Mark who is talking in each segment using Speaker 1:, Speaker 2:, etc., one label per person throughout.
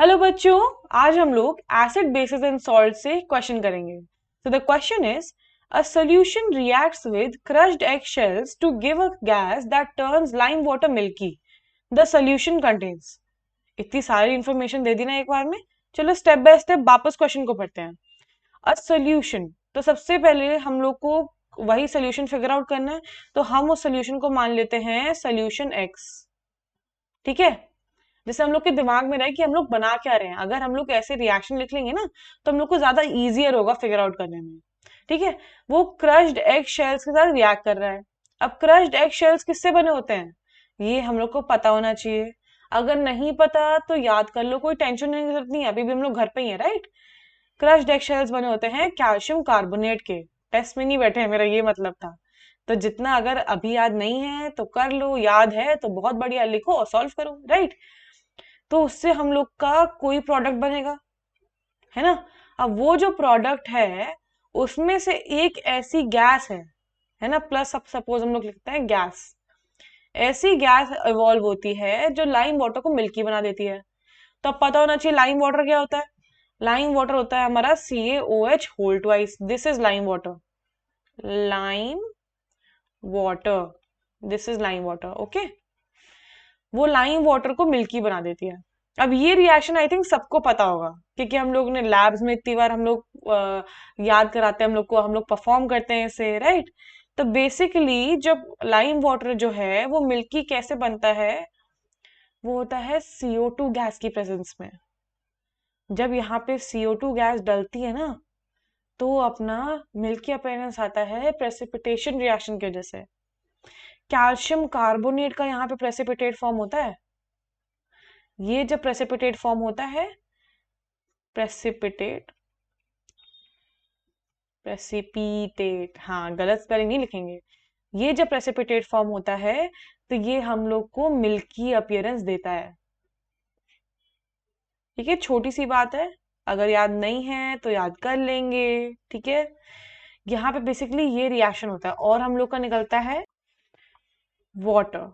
Speaker 1: Hello बच्चों, आज हम लोग एसिड बेसिस एंड सॉल्ट से क्वेश्चन करेंगे। So the question is a solution reacts with crushed egg shells to give a gas that turns lime water milky. The solution contains. इतनी सारी information दे दी ना एक बार में। चलो स्टेप बाय स्टेप वापस question को पढ़ते हैं। अ सॉल्यूशन, तो सबसे पहले हम लोग को वही सॉल्यूशन फिगर आउट करना है। तो हम उस सॉल्यूशन को मान लेते हैं सॉल्यूशन एक्स। ठीक है, जैसे हम लोग के दिमाग में रहे कि हम लोग बना क्या रहे हैं। अगर हम लोग ऐसे रिएक्शन लिख लेंगे ना तो हम लोग को ज्यादा इजियर होगा फिगर आउट करने में। ठीक है, वो क्रश्ड एग शेल्स के साथ रिएक्ट कर रहा है। अब क्रश्ड एग शेल्स किससे बने होते हैं ये हम लोग को पता होना चाहिए। अगर नहीं पता तो याद कर लो, कोई टेंशन नहीं की जरूरत नहीं है, अभी भी हम लोग घर पे ही है, राइट। क्रश्ड एग शेल्स बने होते हैं कैल्शियम कार्बोनेट के। टेस्ट में नहीं बैठे हैं, मेरा ये मतलब था। तो जितना अगर अभी याद नहीं है तो कर लो, याद है तो बहुत बढ़िया, लिखो और सॉल्व करो, राइट। तो उससे हम लोग का कोई प्रोडक्ट बनेगा, है ना। अब वो जो प्रोडक्ट है उसमें से एक ऐसी गैस है ना, प्लस अब सपोज हम लोग लिखते हैं गैस। ऐसी गैस इवॉल्व होती है जो लाइम वाटर को मिल्की बना देती है। तो अब पता होना चाहिए लाइम वाटर क्या होता है। लाइम वाटर होता है हमारा CaOH whole twice, this is lime water. Lime water, this is lime water, okay. वो लाइम वाटर को मिल्की बना देती है। अब ये रिएक्शन आई थिंक सबको पता होगा, क्योंकि हम लोग ने लैब्स में इतनी बार हम लोग याद कराते हैं हम लोग को, हम लोग परफॉर्म करते हैं इसे, राइट। तो बेसिकली जब लाइम वाटर जो है वो मिल्की कैसे बनता है, वो होता है CO2 गैस की प्रेजेंस में। जब यहाँ पे CO2 गैस डलती है ना तो अपना मिल्की अपीयरेंस आता है प्रेसिपिटेशन रिएक्शन की वजह से। कैल्शियम कार्बोनेट का यहाँ पे प्रेसिपिटेट फॉर्म होता है। ये जब प्रेसिपिटेट फॉर्म होता है, प्रेसिपिटेट, प्रेसिपिटेट, हाँ गलत स्पेलिंग नहीं लिखेंगे। ये जब प्रेसिपिटेट फॉर्म होता है तो ये हम लोग को मिल्की अपीयरेंस देता है। ठीक है, छोटी सी बात है, अगर याद नहीं है तो याद कर लेंगे। ठीक है, यहाँ पे बेसिकली ये रिएक्शन होता है और हम लोग का निकलता है वाटर,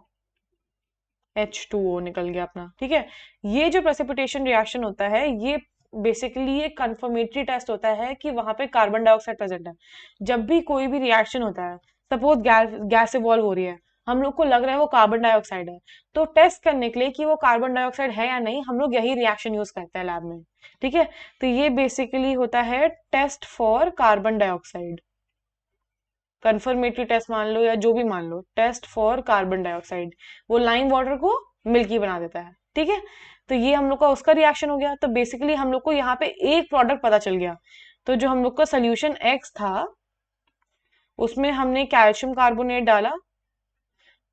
Speaker 1: H2O निकल गया अपना। ठीक है, ये जो प्रेसिपिटेशन रिएक्शन होता है ये बेसिकली एक कंफर्मेटरी टेस्ट होता है कि वहां पे कार्बन डाइऑक्साइड प्रेजेंट है। जब भी कोई भी रिएक्शन होता है, सपोज गैस इवॉल्व हो रही है, हम लोग को लग रहा है वो कार्बन डाइऑक्साइड है, तो टेस्ट करने के लिए कि वो कार्बन डाइऑक्साइड है या नहीं, हम लोग यही रिएक्शन यूज करते हैं लैब में। ठीक है, तो ये बेसिकली होता है test for carbon dioxide. Confirmatory test मान लो या जो भी मान लो, टेस्ट फॉर कार्बन डाइऑक्साइड। वो लाइम वाटर को मिल्की बना देता है। ठीक है, तो ये हम लोग का उसका रिएक्शन हो गया। तो बेसिकली हम लोग को यहाँ पे एक प्रोडक्ट पता चल गया। तो जो हम लोग का सोल्यूशन एक्स था उसमें हमने कैल्शियम कार्बोनेट डाला,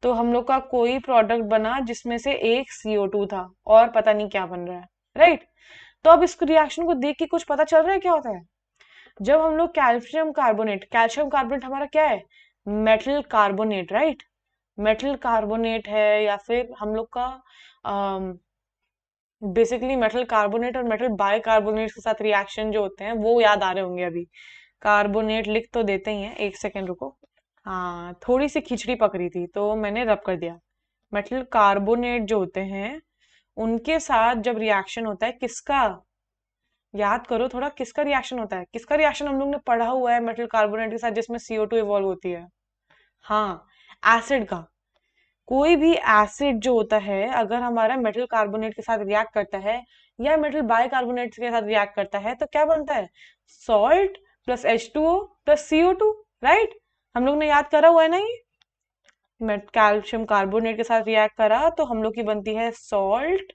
Speaker 1: तो हम लोग का कोई प्रोडक्ट बना जिसमें से एक CO2 था और पता नहीं क्या बन रहा है, राइट। तो अब इस रिएक्शन को देख के कुछ पता चल रहा है क्या होता है। जब हम लोग कैल्शियम कार्बोनेट हमारा क्या है, metal carbonate, right. Metal carbonate है या फिर हम लोग का बेसिकली मेटल कार्बोनेट और मेटल बाय कार्बोनेट के साथ रिएक्शन जो होते हैं वो याद आ रहे होंगे अभी। कार्बोनेट लिख तो देते ही हैं, एक सेकेंड रुको। हाँ, थोड़ी सी खिचड़ी पक रही थी तो मैंने रब कर दिया। मेटल कार्बोनेट जो होते हैं उनके साथ जब रिएक्शन होता है किसका, याद करो थोड़ा, किसका रिएक्शन होता है, किसका रिएक्शन हम लोग ने पढ़ा हुआ है मेटल कार्बोनेट के साथ जिसमें CO2 इवॉल्व होती है। हाँ, एसिड का। कोई भी एसिड जो होता है अगर हमारा मेटल कार्बोनेट के साथ रिएक्ट करता है या मेटल बाइकार्बोनेट के साथ रिएक्ट करता है तो क्या बनता है, salt plus H2O plus CO2, right. हम लोग ने याद करा हुआ है ना ये। कैल्शियम कार्बोनेट के साथ रिएक्ट करा तो हम लोग की बनती है salt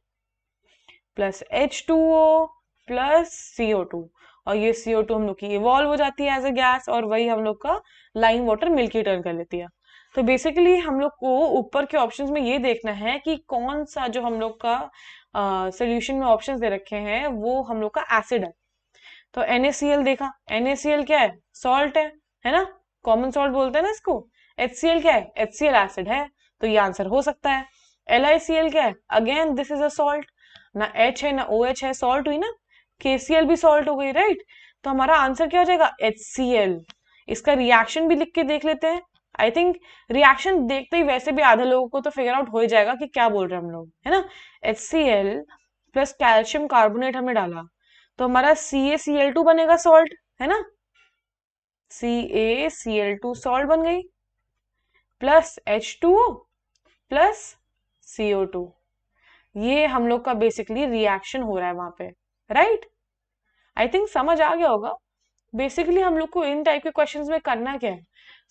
Speaker 1: plus H2O plus CO2। और ये CO2 हम लोग की इवॉल्व हो जाती है एज ए गैस और वही हम लोग का लाइम वाटर मिल्की टर्न कर लेती है। तो बेसिकली हम लोग को ऊपर के ऑप्शंस में ये देखना है कि कौन सा जो हम लोग का सोल्यूशन में ऑप्शंस दे रखे हैं वो हम लोग का एसिड है। तो NaCl देखा, NaCl क्या है, सॉल्ट है ना, कॉमन सॉल्ट बोलते हैं ना इसको। HCl क्या है, HCl एसिड है, तो ये आंसर हो सकता है। LiCl क्या है, again this is a salt, ना H है ना OH है, सॉल्ट हुई ना। KCl भी सॉल्ट हो गई, राइट। तो हमारा आंसर क्या हो जाएगा, HCl। इसका रिएक्शन भी लिख के देख लेते हैं। आई थिंक रिएक्शन देखते ही वैसे भी आधे लोगों को तो फिगर आउट हो ही जाएगा कि क्या बोल रहे हैं हम लोग, है ना। HCl प्लस कैल्शियम कार्बोनेट हमने डाला, तो हमारा CaCl2 बनेगा सॉल्ट, है ना। CaCl2 सॉल्ट बन गई, प्लस H2O प्लस CO2। ये हम लोग का बेसिकली रिएक्शन हो रहा है वहां पे, राइट। आई थिंक समझ आ गया होगा। बेसिकली हम लोग को इन टाइप के क्वेश्चंस में करना क्या है,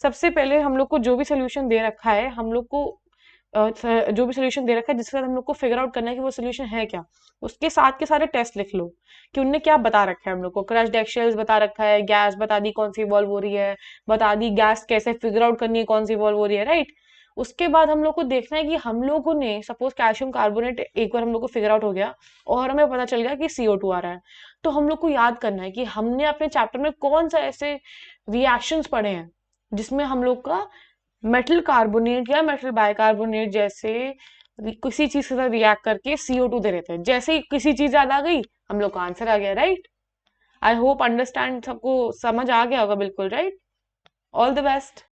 Speaker 1: सबसे पहले हम लोग को जो भी सोल्यूशन दे रखा है, हम लोग को जो भी सोल्यूशन दे रखा है जिसके साथ हम लोग को फिगर आउट करना है कि वो सोल्यूशन है क्या, उसके साथ के सारे टेस्ट लिख लो कि उनने क्या बता रखा है हम लोग को। क्रश्ड एगशेल्स बता रखा है, गैस बता दी कौन सी इवॉल्व हो रही है, बता दी गैस कैसे फिगर आउट करनी है कौन सी इवॉल्व हो रही है, राइट। उसके बाद हम लोग को देखना है कि हम लोगों ने सपोज कैल्शियम कार्बोनेट एक बार हम लोग को फिगर आउट हो गया और हमें पता चल गया कि CO2 आ रहा है, तो हम लोग को याद करना है कि हमने अपने चैप्टर में कौन सा ऐसे रिएक्शंस पढ़े हैं जिसमें हम लोग का मेटल कार्बोनेट या मेटल बाइकार्बोनेट जैसे किसी चीज के साथ रिएक्ट करके CO2 दे रहे थे। जैसे ही किसी चीज याद आ गई, हम लोग का आंसर आ गया, राइट। आई होप अंडरस्टैंड, सबको समझ आ गया होगा बिल्कुल, राइट। All the best.